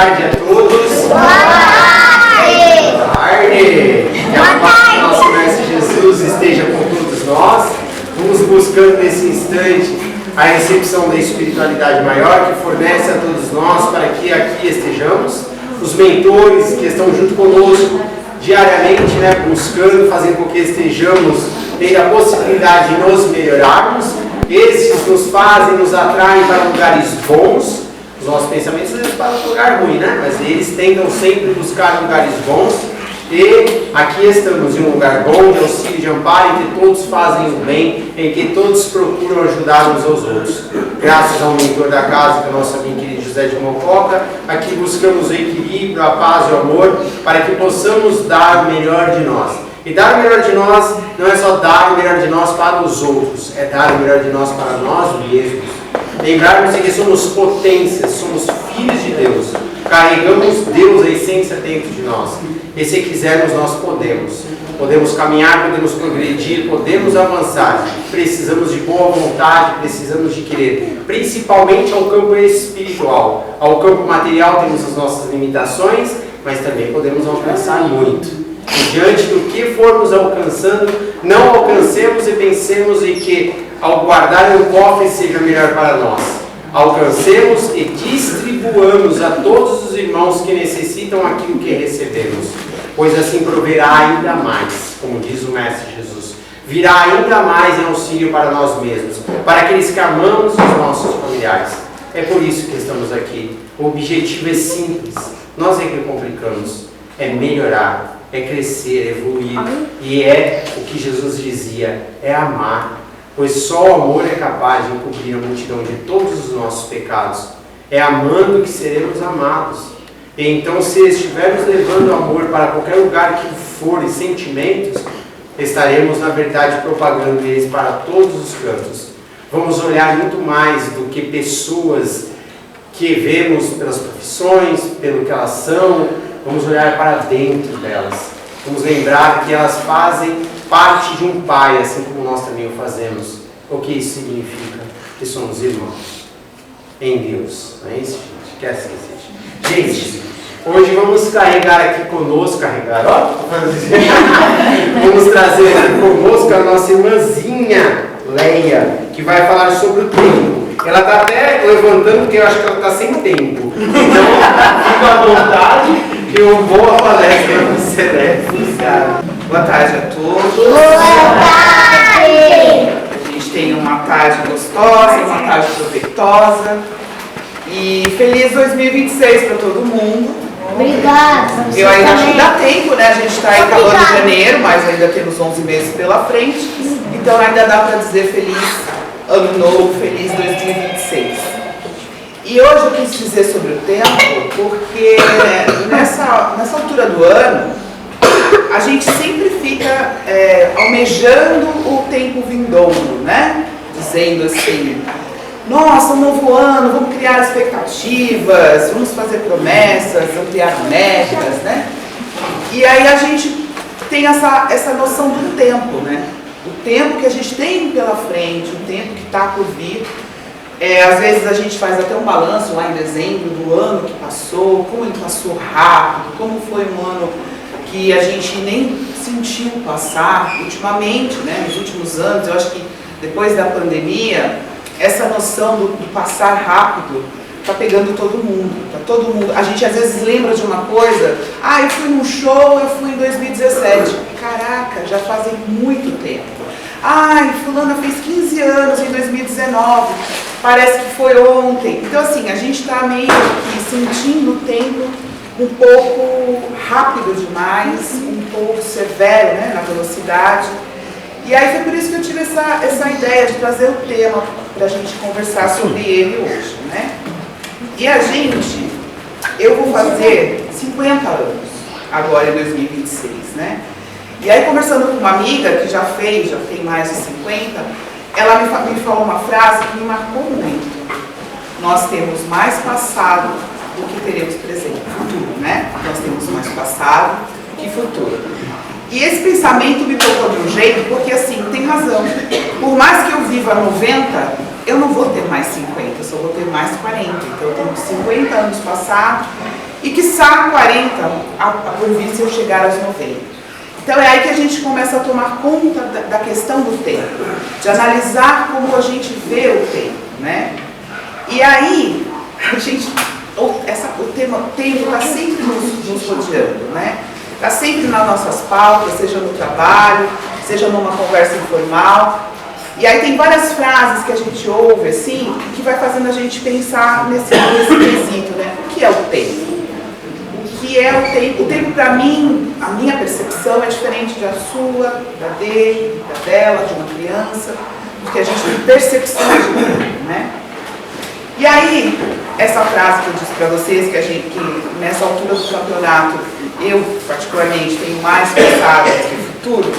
tarde a todos. Boa tarde. Boa tarde. Que a paz do nosso Mestre Jesus esteja com todos nós. Vamos buscando nesse instante a recepção da espiritualidade maior que fornece a todos nós para que aqui estejamos. Os mentores que estão junto conosco diariamente, buscando, fazendo com que estejamos tendo a possibilidade de nos melhorarmos. Esses nos fazem, nos atraem para lugares bons. Os nossos pensamentos eles para um lugar ruim, mas eles tentam sempre buscar lugares bons. E aqui estamos em um lugar bom, de auxílio, de amparo, em que todos fazem o bem, em que todos procuram ajudar uns aos outros. Graças ao mentor da casa, que é o nosso amigo querido José de Mococa, aqui buscamos o equilíbrio, a paz e o amor, para que possamos dar o melhor de nós. E dar o melhor de nós não é só dar o melhor de nós para os outros, é dar o melhor de nós para nós mesmos. Lembrarmos que somos potências, somos filhos de Deus, carregamos Deus, a essência dentro de nós. E se quisermos, nós podemos. Podemos caminhar, podemos progredir, podemos avançar. Precisamos de boa vontade, precisamos de querer. Principalmente ao campo espiritual. Ao campo material temos as nossas limitações, mas também podemos alcançar muito. E diante do que formos alcançando, não alcancemos e pensemos em que ao guardar um cofre seja melhor para nós. Alcancemos e distribuamos a todos os irmãos que necessitam aquilo que recebemos, pois assim proverá ainda mais, como diz o Mestre Jesus, virá ainda mais em auxílio para nós mesmos, para aqueles que amamos os nossos familiares. É por isso que estamos aqui. O objetivo é simples, nós é que complicamos, é melhorar, é crescer, é evoluir, e é o que Jesus dizia, é amar. Pois só o amor é capaz de encobrir a multidão de todos os nossos pecados. É amando que seremos amados. E então, se estivermos levando amor para qualquer lugar que for e sentimentos, estaremos, na verdade, propagando eles para todos os cantos. Vamos olhar muito mais do que pessoas que vemos pelas profissões, pelo que elas são. Vamos olhar para dentro delas. Vamos lembrar que elas fazem parte de um Pai, assim como nós também o fazemos. O que isso significa? Que somos irmãos em Deus. Não é isso, gente? Que assim seja. Gente, hoje vamos carregar aqui conosco, vamos trazer aqui conosco a nossa irmãzinha Leia, que vai falar sobre o tempo. Ela está até levantando, porque eu acho que ela está sem tempo. Então, fica à vontade, que eu vou a palestra para você, Boa tarde a todos. Boa tarde. A gente tem uma tarde gostosa, uma tarde proveitosa. E feliz 2026 para todo mundo. Obrigada. Eu ainda acho que dá tempo, A gente está em calor de janeiro, mas ainda temos 11 meses pela frente. Então ainda dá para dizer feliz ano novo, feliz 2026. E hoje eu quis dizer sobre o tempo, porque nessa altura do ano, a gente sempre fica almejando o tempo vindouro, Dizendo assim, nossa, um novo ano, vamos criar expectativas, vamos fazer promessas, ampliar metas, E aí a gente tem essa noção do tempo, O tempo que a gente tem pela frente, o tempo que está por vir. Às vezes a gente faz até um balanço lá em dezembro do ano que passou, como ele passou rápido, como foi um ano que a gente nem sentiu passar ultimamente, nos últimos anos. Eu acho que depois da pandemia, essa noção do passar rápido está pegando todo mundo. A gente às vezes lembra de uma coisa, eu fui num show, eu fui em 2017. Caraca, já fazem muito tempo. Fulana fez 15 anos em 2019, parece que foi ontem. Então assim, a gente está meio que sentindo o tempo um pouco rápido demais, um pouco severo, na velocidade. E aí foi por isso que eu tive essa ideia de trazer o tema para a gente conversar sobre ele hoje, E eu vou fazer 50 anos agora em 2026, E aí conversando com uma amiga que já tem mais de 50, ela me falou uma frase que me marcou muito. Nós temos mais passado do que teremos presente, futuro, Nós temos mais passado que futuro. E esse pensamento me tocou de um jeito, porque assim, tem razão. Por mais que eu viva 90, eu não vou ter mais 50, eu só vou ter mais 40. Então eu tenho 50 anos passados e quiçá 40 por vir se eu chegar aos 90. Então é aí que a gente começa a tomar conta da questão do tempo, de analisar como a gente vê o tempo, né? E aí, a gente, o tempo está sempre nos rodeando, né? Está sempre nas nossas pautas, seja no trabalho, seja numa conversa informal. E aí tem várias frases que a gente ouve, assim, que vai fazendo a gente pensar nesse quesito, né? O que é o tempo? O que é o tempo? O tempo, para mim, a minha percepção é diferente da sua, da dele, da dela, de uma criança, porque a gente tem percepção de tempo, né? E aí, essa frase que eu disse para vocês, que nessa altura do campeonato, eu, particularmente, tenho mais passado do que futuro,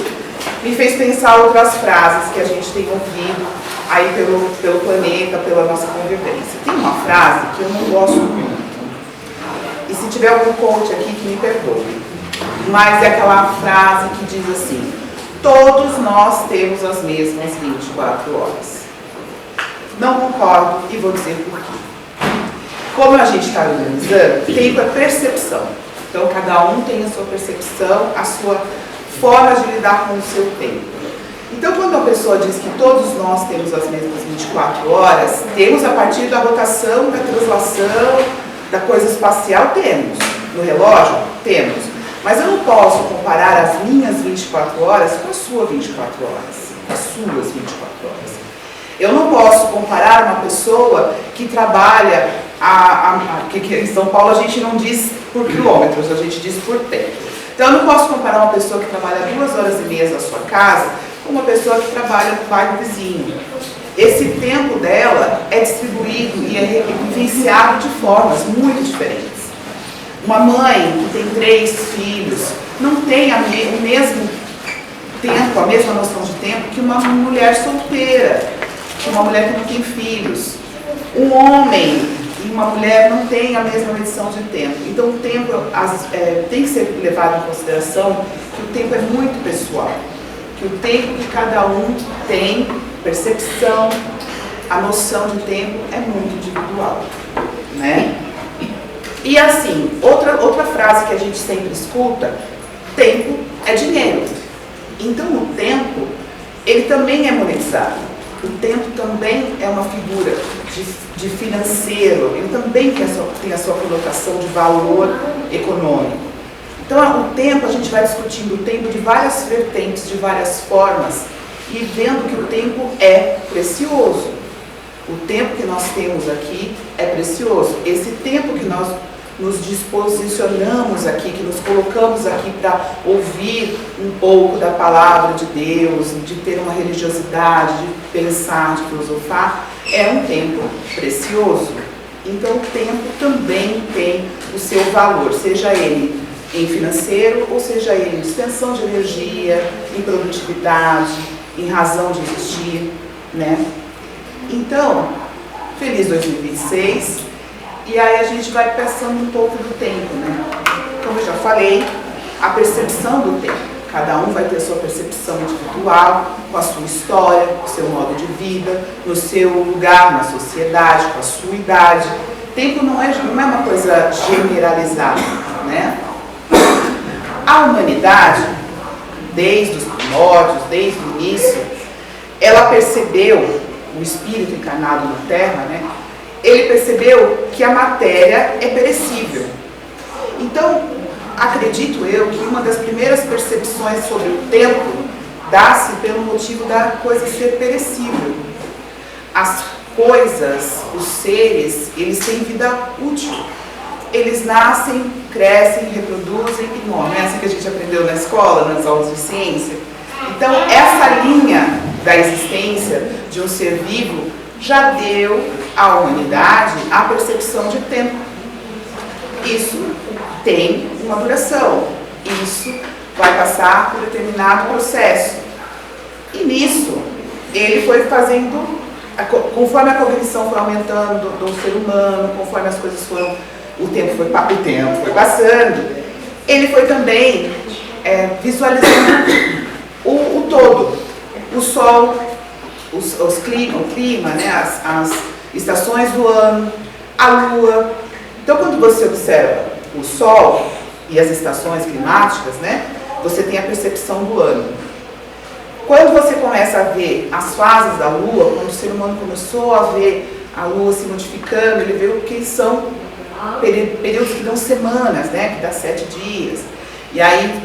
me fez pensar outras frases que a gente tem ouvido aí pelo planeta, pela nossa convivência. Tem uma frase que eu não gosto muito. E se tiver algum coach aqui, que me perdoe. Mas é aquela frase que diz assim: todos nós temos as mesmas 24 horas. Não concordo e vou dizer por quê. Como a gente está organizando, tempo é percepção. Então, cada um tem a sua percepção, a sua forma de lidar com o seu tempo. Então, quando a pessoa diz que todos nós temos as mesmas 24 horas, temos a partir da rotação, da translação, da coisa espacial, temos. No relógio, temos. Mas eu não posso comparar as minhas 24 horas com a sua 24 horas, as suas 24 horas. Eu não posso comparar uma pessoa que trabalha, que em São Paulo a gente não diz por quilômetros, a gente diz por tempo. Então eu não posso comparar uma pessoa que trabalha 2 horas e meia na sua casa com uma pessoa que trabalha no bairro vizinho. Esse tempo dela é distribuído e é vivenciado de formas muito diferentes. Uma mãe que tem 3 filhos não tem o mesmo tempo, a mesma noção de tempo que uma mulher solteira, que uma mulher que não tem filhos. Um homem e uma mulher não têm a mesma medição de tempo. Então o tempo tem que ser levado em consideração que o tempo é muito pessoal, que o tempo que cada um tem, percepção, a noção de tempo é muito individual, né? E assim, outra frase que a gente sempre escuta: tempo é dinheiro. Então o tempo, ele também é monetizado. O tempo também é uma figura de financeiro, ele também tem a sua conotação de valor econômico. Então o tempo, a gente vai discutindo o tempo de várias vertentes, de várias formas, e vendo que o tempo é precioso. O tempo que nós temos aqui é precioso. Esse tempo que nós nos disposicionamos aqui, que nos colocamos aqui para ouvir um pouco da palavra de Deus, de ter uma religiosidade, de pensar, de filosofar, é um tempo precioso. Então o tempo também tem o seu valor, seja ele em financeiro, ou seja ele em dispersão de energia, em produtividade, em razão de existir, né? Então, feliz 2026. E aí a gente vai pensando um pouco do tempo, né? Como eu já falei, a percepção do tempo. Cada um vai ter a sua percepção individual, com a sua história, com o seu modo de vida, no seu lugar na sociedade, com a sua idade. Tempo não é uma coisa generalizada, né? A humanidade, desde os primórdios, desde o início, ela percebeu, o espírito encarnado na Terra, né? Ele percebeu que a matéria é perecível. Então, acredito eu que uma das primeiras percepções sobre o tempo dá-se pelo motivo da coisa ser perecível. As coisas, os seres, eles têm vida útil. Eles nascem, crescem, reproduzem e morrem. É assim que a gente aprendeu na escola, nas aulas de ciência. Então, essa linha da existência de um ser vivo já deu à humanidade a percepção de tempo. Isso tem uma duração, isso vai passar por determinado processo. E nisso, ele foi fazendo, conforme a cognição foi aumentando do ser humano, conforme as coisas foram, o tempo foi passando, ele foi também visualizando o todo, o sol, o clima, né, as estações do ano, a lua. Então, quando você observa o Sol e as estações climáticas, né, você tem a percepção do ano. Quando você começa a ver as fases da Lua, quando o ser humano começou a ver a Lua se modificando, ele viu que são períodos que dão semanas, né, que dá 7 dias. E aí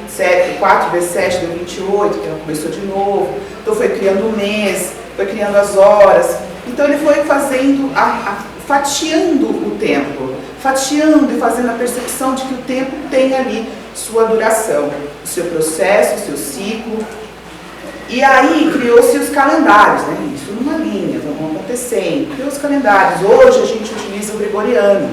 4 vezes 7 deu 28, que ela começou de novo. Então foi criando o mês, foi criando as horas. Então ele foi fazendo, fatiando o tempo, fatiando e fazendo a percepção de que o tempo tem ali sua duração, o seu processo, o seu ciclo. E aí criou-se os calendários, né? Isso numa linha, vão acontecendo. Criou os calendários. Hoje a gente utiliza o gregoriano,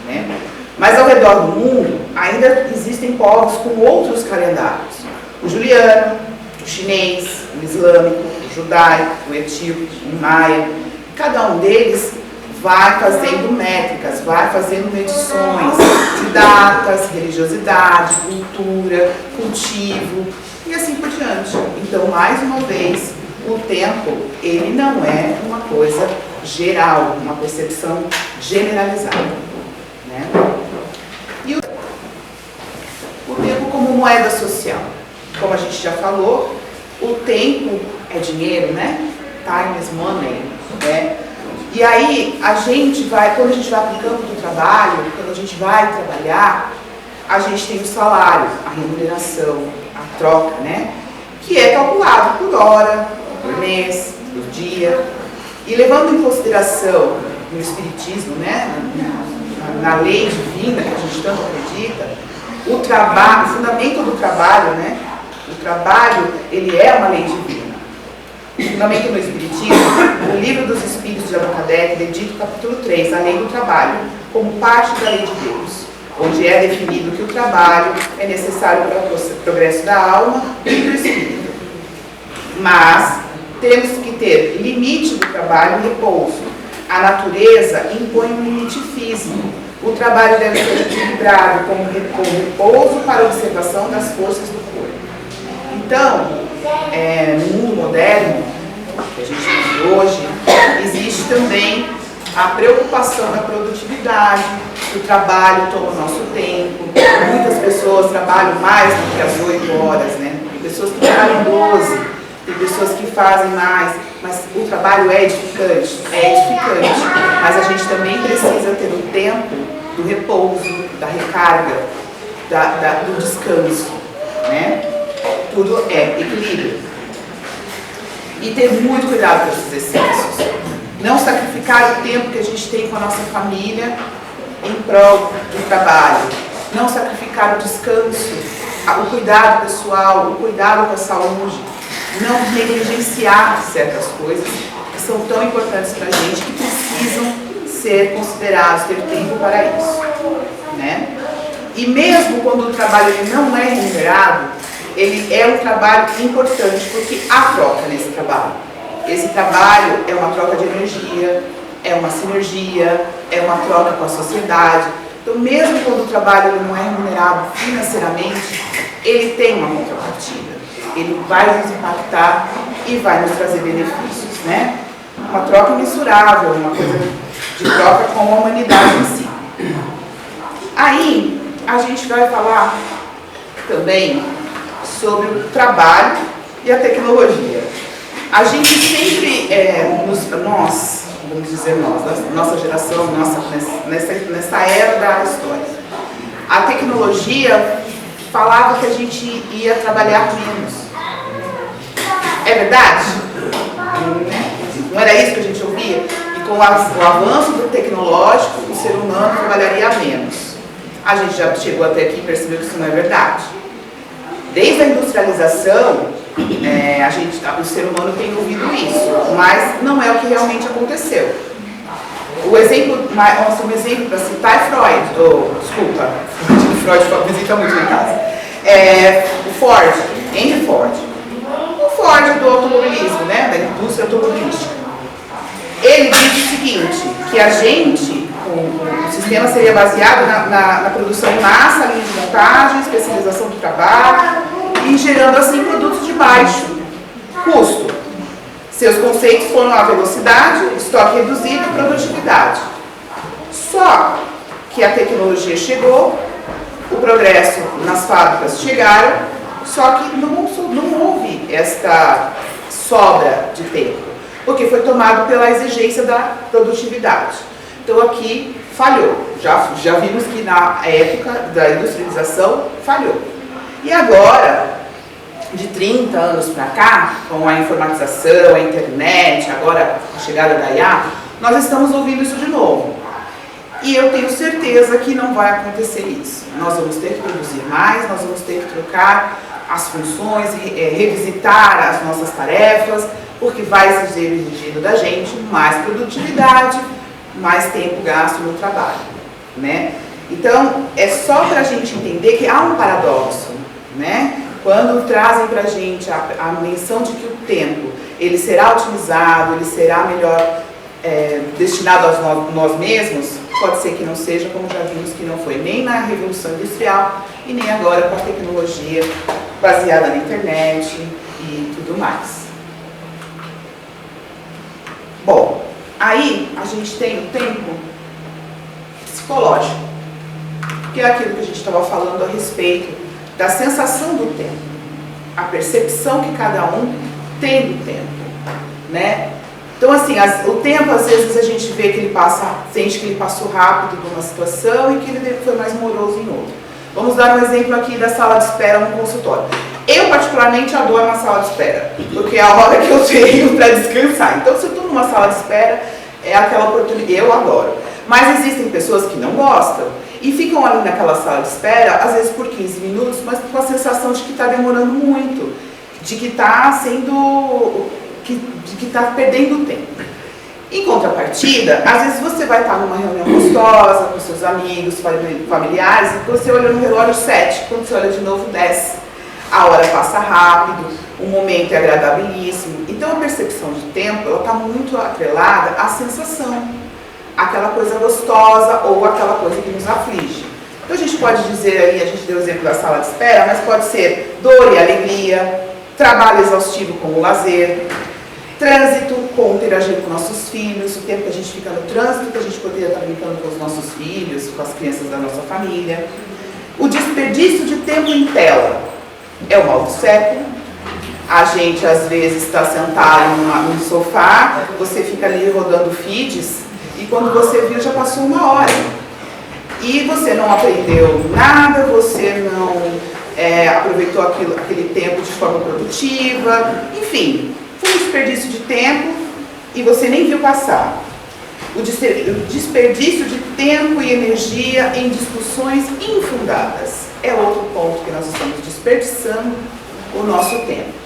né? Mas ao redor do mundo ainda existem povos com outros calendários. O juliano, o chinês, o islâmico, o judaico, o etíope, o maia. Cada um deles vai fazendo métricas, vai fazendo medições de datas, religiosidade, cultura, cultivo e assim por diante. Então, mais uma vez, o tempo, ele não é uma coisa geral, uma percepção generalizada, né? E o tempo como moeda social. Como a gente já falou, o tempo é dinheiro, né? Time is money, né? E aí, a gente vai, quando a gente vai para o campo do trabalho, quando a gente vai trabalhar, a gente tem o salário, a remuneração, a troca, né? Que é calculado por hora, por mês, por dia. E levando em consideração no Espiritismo, né? Na lei divina, que a gente tanto acredita, o trabalho, o fundamento do trabalho, né? O trabalho, ele é uma lei divina. O fundamento no Espiritismo, o Livro dos Espíritos de Allan Kardec dedica o capítulo 3, a lei do trabalho, como parte da lei de Deus, onde é definido que o trabalho é necessário para o progresso da alma e do espírito. Mas temos que ter limite do trabalho e repouso. A natureza impõe um limite físico. O trabalho deve ser equilibrado com repouso para a observação das forças do corpo. Então, no mundo moderno, que a gente vive hoje, existe também a preocupação da produtividade, que o trabalho toma o nosso tempo. Muitas pessoas trabalham mais do que as 8 horas, né? Tem pessoas que trabalham 12, tem pessoas que fazem mais, mas o trabalho é edificante, mas a gente também precisa ter o tempo do repouso, da recarga, do descanso, né? Tudo é equilíbrio. E ter muito cuidado com esses excessos. Não sacrificar o tempo que a gente tem com a nossa família em prol do trabalho. Não sacrificar o descanso, o cuidado pessoal, o cuidado com a saúde. Não negligenciar certas coisas que são tão importantes para a gente, que precisam ser considerados, ter tempo para isso, né? E mesmo quando o trabalho ele não é remunerado, ele é um trabalho importante, porque há troca nesse trabalho. Esse trabalho é uma troca de energia, é uma sinergia, é uma troca com a sociedade. Então, mesmo quando o trabalho ele não é remunerado financeiramente, ele tem uma contrapartida. Ele vai nos impactar e vai nos trazer benefícios, né? Uma troca imensurável, uma coisa de troca com a humanidade em si. Aí, a gente vai falar também sobre o trabalho e a tecnologia. A gente sempre, nós, vamos dizer nós, nossa geração, nessa era da história, a tecnologia falava que a gente ia trabalhar menos. É verdade? Não era isso que a gente ouvia? E com o avanço do tecnológico, o ser humano trabalharia menos. A gente já chegou até aqui e percebeu que isso não é verdade. Desde a industrialização, o ser humano tem ouvido isso, mas não é o que realmente aconteceu. Um exemplo para citar é Freud, Freud visita muito em casa. O Ford, Henry Ford. O Ford do automobilismo, né, da indústria automobilística. Ele diz o seguinte, que a gente, o sistema seria baseado na produção em massa, linha de montagem, especialização do trabalho e gerando assim produtos de baixo custo. Seus conceitos foram a velocidade, estoque reduzido e produtividade. Só que a tecnologia chegou o progresso nas fábricas chegaram, só que não houve esta sobra de tempo, porque foi tomado pela exigência da produtividade. Então aqui falhou, já vimos que na época da industrialização falhou. E agora, de 30 anos para cá, com a informatização, a internet, agora a chegada da IA, nós estamos ouvindo isso de novo. E eu tenho certeza que não vai acontecer isso. Nós vamos ter que produzir mais, nós vamos ter que trocar as funções, revisitar as nossas tarefas, porque vai ser exigido da gente mais produtividade, mais tempo gasto no trabalho, né? Então, é só para a gente entender que há um paradoxo, né? Quando trazem para a gente a menção de que o tempo, ele será otimizado, ele será melhor destinado a nós mesmos, pode ser que não seja, como já vimos que não foi nem na Revolução Industrial e nem agora com a tecnologia baseada na internet e tudo mais. Bom, aí a gente tem o tempo psicológico, que é aquilo que a gente estava falando a respeito da sensação do tempo, a percepção que cada um tem do tempo, né? Então, assim, o tempo, às vezes, a gente vê que ele sente que ele passou rápido numa situação e que ele foi mais moroso em outra. Vamos dar um exemplo aqui da sala de espera no consultório. Eu, particularmente, adoro uma sala de espera, porque é a hora que eu tenho para descansar. Então, se eu estou numa sala de espera, é aquela oportunidade, eu adoro. Mas existem pessoas que não gostam e ficam ali naquela sala de espera, às vezes por 15 minutos, mas com a sensação de que está demorando muito, de que está perdendo tempo. Em contrapartida, às vezes você vai estar numa reunião gostosa com seus amigos, familiares, e você olha no relógio 7, quando você olha de novo 10. A hora passa rápido, o momento é agradabilíssimo. Então a percepção de tempo, ela está muito atrelada à sensação, aquela coisa gostosa ou aquela coisa que nos aflige. Então a gente pode dizer aí, a gente deu o exemplo da sala de espera, mas pode ser dor e alegria, trabalho exaustivo com o lazer, trânsito com interagir com nossos filhos, o tempo que a gente fica no trânsito, que a gente poderia estar brincando com os nossos filhos, com as crianças da nossa família. O desperdício de tempo em tela é o mal do século. A gente às vezes está sentado no sofá, você fica ali rodando feeds e quando você viu já passou 1 hora. E você não aprendeu nada, você não aproveitou aquele tempo de forma produtiva, enfim, foi um desperdício de tempo e você nem viu passar. O desperdício de tempo e energia em discussões infundadas é outro ponto que nós estamos desperdiçando o nosso tempo.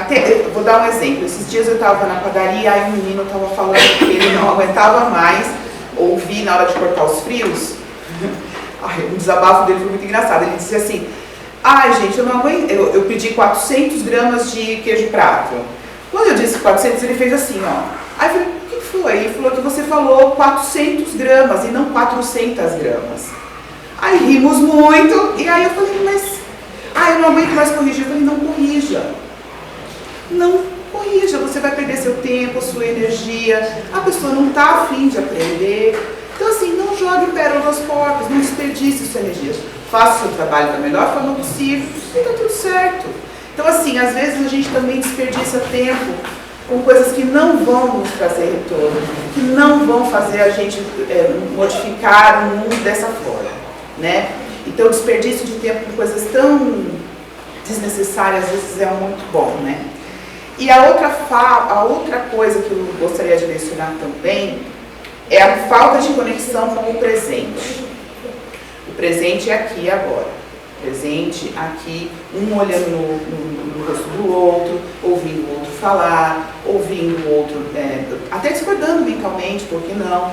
Eu vou dar um exemplo. Esses dias eu estava na padaria e um menino estava falando que ele não aguentava mais ouvir na hora de cortar os frios. O desabafo dele foi muito engraçado. Ele disse assim: ai gente, eu não aguento. Eu pedi 400 gramas de queijo prato. Quando eu disse 400, ele fez assim, ó. Aí eu falei: o que foi? Ele falou que você falou 400 gramas e não 400 gramas. Aí rimos muito, e aí eu falei: mas eu não aguento mais corrigir. Eu falei: não corrija. Não corrija, você vai perder seu tempo, sua energia. A pessoa não está afim de aprender. Então assim, não jogue pérolas aos porcos, não desperdice sua energia. Faça o seu trabalho da melhor forma possível e está tudo certo. Então assim, às vezes a gente também desperdiça tempo com coisas que não vão nos trazer retorno, que não vão fazer a gente modificar o mundo dessa forma, né? Então, o desperdício de tempo com coisas tão desnecessárias, às vezes é muito bom, né? E a outra coisa que eu gostaria de mencionar também é a falta de conexão com o presente. O presente é aqui e agora. O presente aqui, um olhando no rosto do outro, ouvindo o outro falar, ouvindo o outro, até discordando mentalmente, por que não?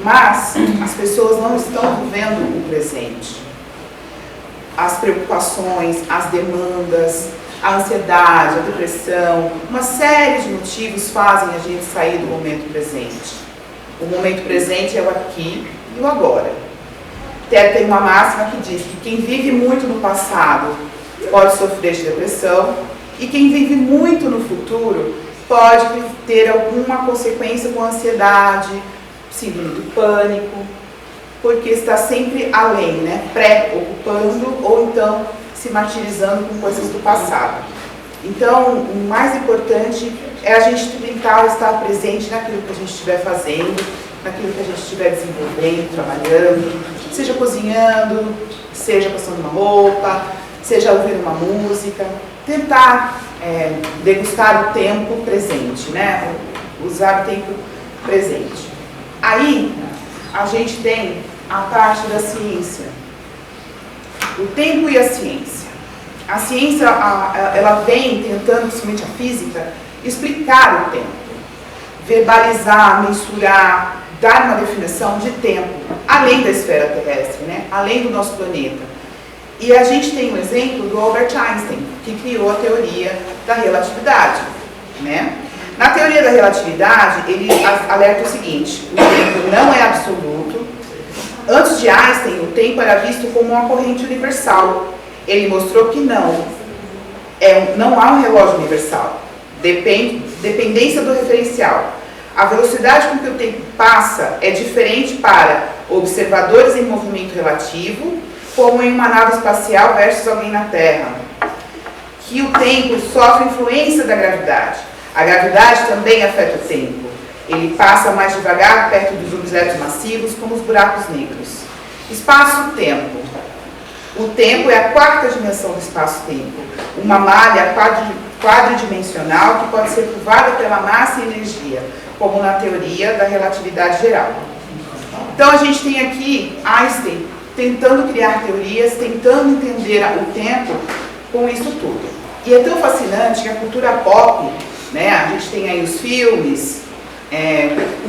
Mas as pessoas não estão vivendo o presente. As preocupações, as demandas, a ansiedade, a depressão, uma série de motivos fazem a gente sair do momento presente. O momento presente é o aqui e o agora. Tem uma máxima que diz que quem vive muito no passado pode sofrer de depressão e quem vive muito no futuro pode ter alguma consequência com ansiedade, síndrome do pânico, porque está sempre além, né? Pré-ocupando ou então se martirizando com coisas do passado. Então, o mais importante é a gente tentar estar presente naquilo que a gente estiver fazendo, naquilo que a gente estiver desenvolvendo, trabalhando, seja cozinhando, seja passando uma roupa, seja ouvindo uma música, tentar degustar o tempo presente, né? Usar o tempo presente. Aí, a gente tem a parte da ciência, o tempo e a ciência. A ciência, ela vem tentando, principalmente a física, explicar o tempo, verbalizar, mensurar, dar uma definição de tempo, além da esfera terrestre, né? Além do nosso planeta. E a gente tem um exemplo do Albert Einstein, que criou a teoria da relatividade, né? Na teoria da relatividade, ele alerta o seguinte: o tempo não é absoluto. Antes de Einstein, o tempo era visto como uma corrente universal. Ele mostrou que não há um relógio universal. Dependência do referencial. A velocidade com que o tempo passa é diferente para observadores em movimento relativo, como em uma nave espacial versus alguém na Terra. Que o tempo sofre influência da gravidade. A gravidade também afeta o tempo. Ele passa mais devagar perto dos objetos massivos, como os buracos negros. Espaço-tempo. O tempo é a quarta dimensão do espaço-tempo. Uma malha quadridimensional que pode ser curvada pela massa e energia, como na teoria da relatividade geral. Então a gente tem aqui Einstein tentando criar teorias, tentando entender o tempo com isso tudo. E é tão fascinante que a cultura pop, né, a gente tem aí os filmes,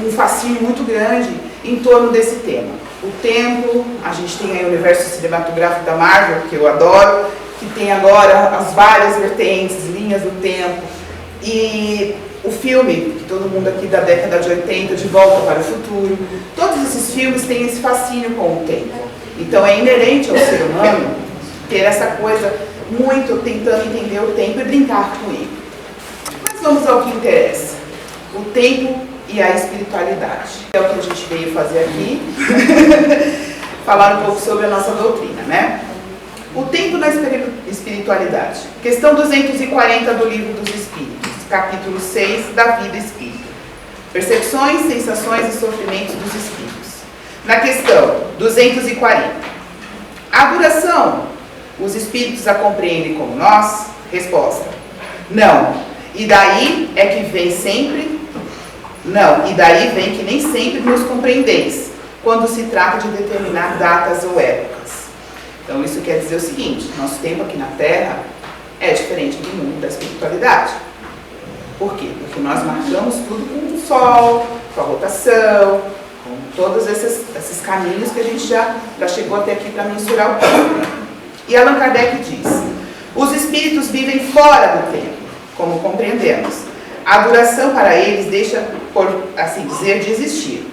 um fascínio muito grande em torno desse tema. O tempo, a gente tem aí o universo cinematográfico da Marvel, que eu adoro, que tem agora as várias vertentes, linhas do tempo. E o filme, que todo mundo aqui da década de 80, De Volta para o Futuro, todos esses filmes têm esse fascínio com o tempo. Então é inerente ao ser humano ter essa coisa muito tentando entender o tempo e brincar com ele. Mas vamos ao que interessa. O tempo e a espiritualidade. É o que a gente veio fazer aqui. Falar um pouco sobre a nossa doutrina, né? O tempo na espiritualidade. Questão 240 do Livro dos Espíritos, capítulo 6 da vida espírita. Percepções, sensações e sofrimentos dos espíritos. Na questão 240. A duração, os espíritos a compreendem como nós? Resposta: não. E daí é que vem sempre... Não, e daí vem que nem sempre nos compreendeis, quando se trata de determinar datas ou épocas. Então isso quer dizer o seguinte: nosso tempo aqui na Terra é diferente do mundo da espiritualidade. Por quê? Porque nós marcamos tudo com o Sol, com a rotação, com todos esses caminhos que a gente já chegou até aqui para mensurar o tempo. E Allan Kardec diz: os espíritos vivem fora do tempo, como compreendemos. A duração para eles deixa, por assim dizer, de existir.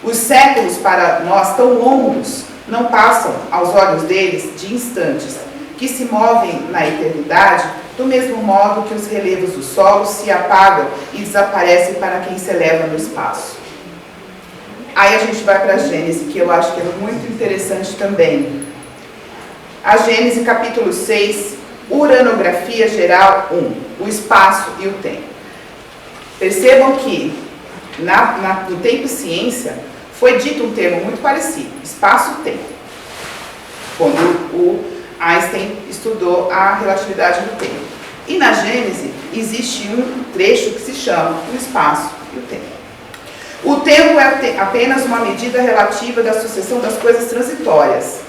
Os séculos para nós tão longos não passam aos olhos deles de instantes, que se movem na eternidade do mesmo modo que os relevos do solo se apagam e desaparecem para quem se eleva no espaço. Aí a gente vai para a Gênesis, que eu acho que é muito interessante também. A Gênesis, capítulo 6, Uranografia Geral 1, o espaço e o tempo. Percebam que no tempo e ciência foi dito um termo muito parecido, espaço-tempo, quando o Einstein estudou a relatividade do tempo. E na Gênese existe um trecho que se chama o espaço e o tempo. O tempo é apenas uma medida relativa da sucessão das coisas transitórias.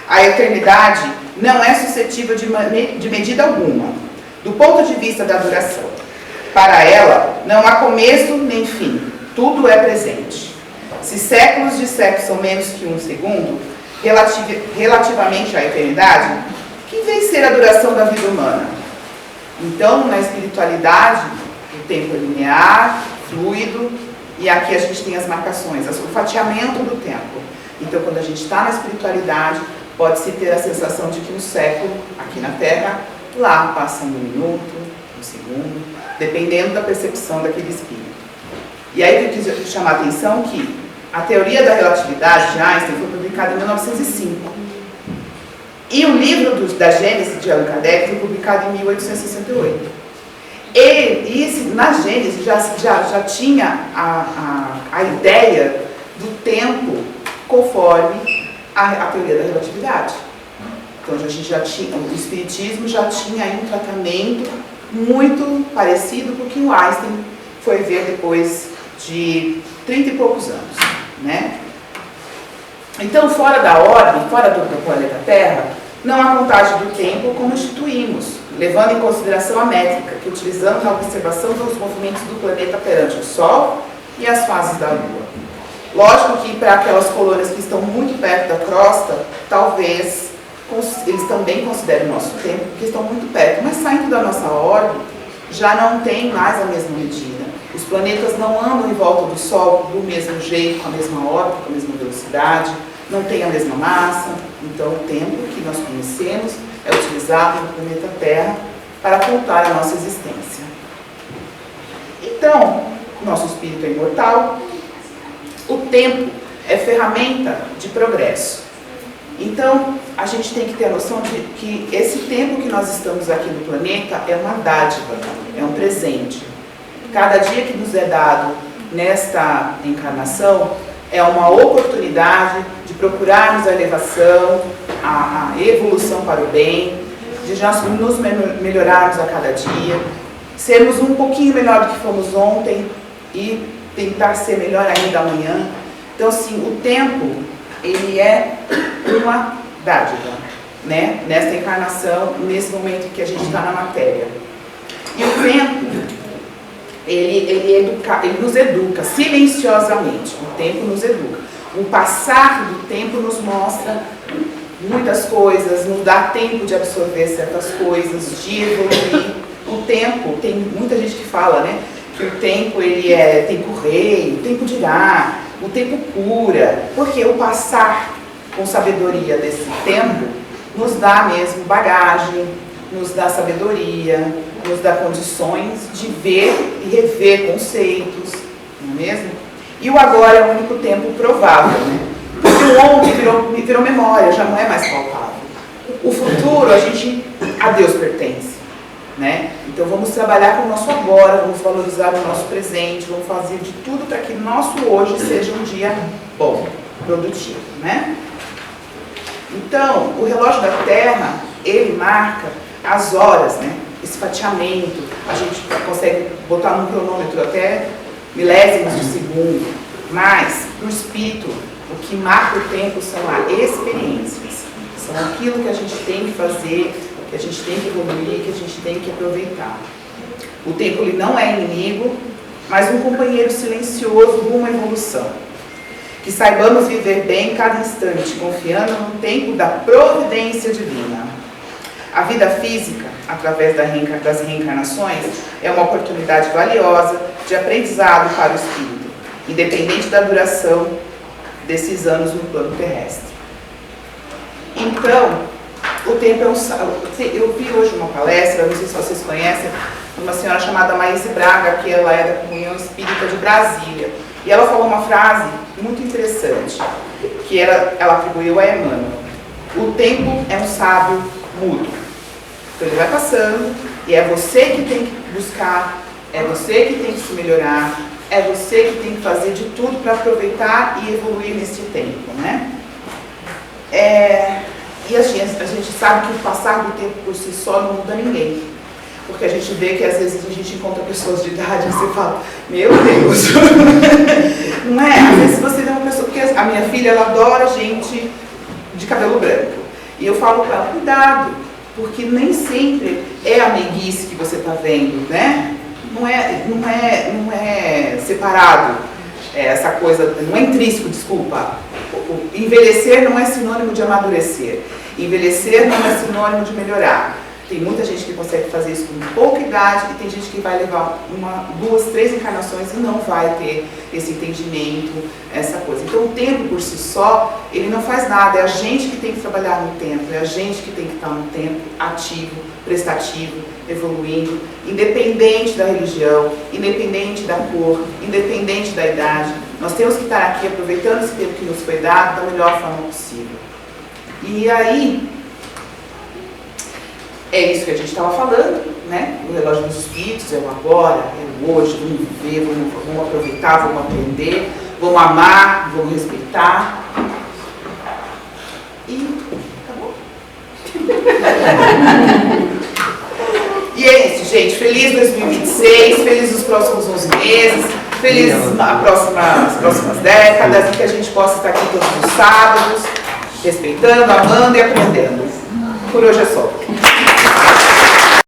A eternidade não é suscetível de medida alguma, do ponto de vista da duração. Para ela, não há começo nem fim, tudo é presente. Se séculos de séculos são menos que um segundo, relativamente à eternidade, que vem ser a duração da vida humana? Então, na espiritualidade, o tempo é linear, fluido, e aqui a gente tem as marcações, o fatiamento do tempo. Então, quando a gente está na espiritualidade, pode-se ter a sensação de que um século, aqui na Terra, lá passa um minuto, um segundo, dependendo da percepção daquele espírito. E aí eu quis chamar a atenção que a teoria da relatividade de Einstein foi publicada em 1905. E o livro da Gênese de Allan Kardec foi publicado em 1868. Na Gênese já tinha a ideia do tempo conforme a teoria da relatividade. Então a gente o Espiritismo já tinha aí um tratamento muito parecido com o que o Einstein foi ver depois de 30 e poucos anos, né? Então, fora da ordem, fora do planeta Terra, não há contagem do tempo como instituímos, levando em consideração a métrica que utilizamos na observação dos movimentos do planeta perante o Sol e as fases da Lua. Lógico que para aquelas colônias que estão muito perto da crosta, talvez eles também considerem o nosso tempo, porque estão muito perto, mas saindo da nossa órbita, já não tem mais a mesma medida. Os planetas não andam em volta do Sol do mesmo jeito, com a mesma órbita, com a mesma velocidade, não tem a mesma massa. Então, o tempo que nós conhecemos é utilizado no planeta Terra para contar a nossa existência. Então, nosso espírito é imortal, o tempo é ferramenta de progresso. Então, a gente tem que ter a noção de que esse tempo que nós estamos aqui no planeta é uma dádiva, é um presente. Cada dia que nos é dado nesta encarnação é uma oportunidade de procurarmos a elevação, a evolução para o bem, de nós nos melhorarmos a cada dia, sermos um pouquinho melhor do que fomos ontem e tentar ser melhor ainda amanhã. Então, assim, o tempo, ele é uma dádiva, né? Nesta encarnação, nesse momento que a gente está na matéria. E o tempo, ele nos educa silenciosamente. O tempo nos educa. O passar do tempo nos mostra muitas coisas, nos dá tempo de absorver certas coisas, de evoluir. O tempo, tem muita gente que fala, né? Que o tempo, ele é tempo rei, o tempo dirá, o tempo cura, porque o passar com sabedoria desse tempo nos dá mesmo bagagem, nos dá sabedoria, nos dá condições de ver e rever conceitos, não é mesmo? E o agora é o único tempo provável, né? Porque o ontem virou memória, já não é mais palpável. O futuro, a Deus pertence, né? Então vamos trabalhar com o nosso agora, vamos valorizar o nosso presente, vamos fazer de tudo para que o nosso hoje seja um dia bom, produtivo, né? Então, o relógio da Terra, ele marca as horas, né? Esse fatiamento, a gente consegue botar num cronômetro até milésimos de segundo, mas no espírito, o que marca o tempo são as experiências, são aquilo que a gente tem que fazer, que a gente tem que evoluir, que a gente tem que aproveitar. O tempo, ele não é inimigo, mas um companheiro silencioso rumo à evolução. Que saibamos viver bem cada instante, confiando no tempo da providência divina. A vida física, através das reencarnações, é uma oportunidade valiosa de aprendizado para o espírito, independente da duração desses anos no plano terrestre. Então, o tempo é um... Eu vi hoje uma palestra, não sei se vocês conhecem, de uma senhora chamada Maíse Braga, que ela é da Comunhão Espírita de Brasília. E ela falou uma frase muito interessante, que ela atribuiu a Emmanuel. O tempo é um sábio mudo. Então ele vai passando e é você que tem que buscar, é você que tem que se melhorar, é você que tem que fazer de tudo para aproveitar e evoluir nesse tempo, né? E a gente sabe que o passar do tempo por si só não muda ninguém. Porque a gente vê que às vezes a gente encontra pessoas de idade e você fala, meu Deus, não é? Às vezes você vê uma pessoa, porque a minha filha, ela adora gente de cabelo branco. E eu falo para ela, cuidado, porque nem sempre é a meiguice que você está vendo, né? Não é separado, essa coisa, não é intrínseco, desculpa. Envelhecer não é sinônimo de amadurecer. Envelhecer não é sinônimo de melhorar. Tem muita gente que consegue fazer isso com pouca idade e tem gente que vai levar 1, 2, 3 encarnações e não vai ter esse entendimento, essa coisa. Então o tempo por si só, ele não faz nada, é a gente que tem que trabalhar no tempo, é a gente que tem que estar no tempo ativo, prestativo, evoluindo, independente da religião, independente da cor, independente da idade. Nós temos que estar aqui aproveitando esse tempo que nos foi dado da melhor forma possível. E aí, é isso que a gente estava falando, né? O relógio dos espíritos é o agora, é o hoje, vamos viver, vamos aproveitar, vamos aprender, vamos amar, vamos respeitar. E acabou. E é isso, gente. Feliz 2026, feliz os próximos 11 meses, feliz as próximas décadas, e que a gente possa estar aqui todos os sábados, respeitando, amando e aprendendo. Por hoje é só.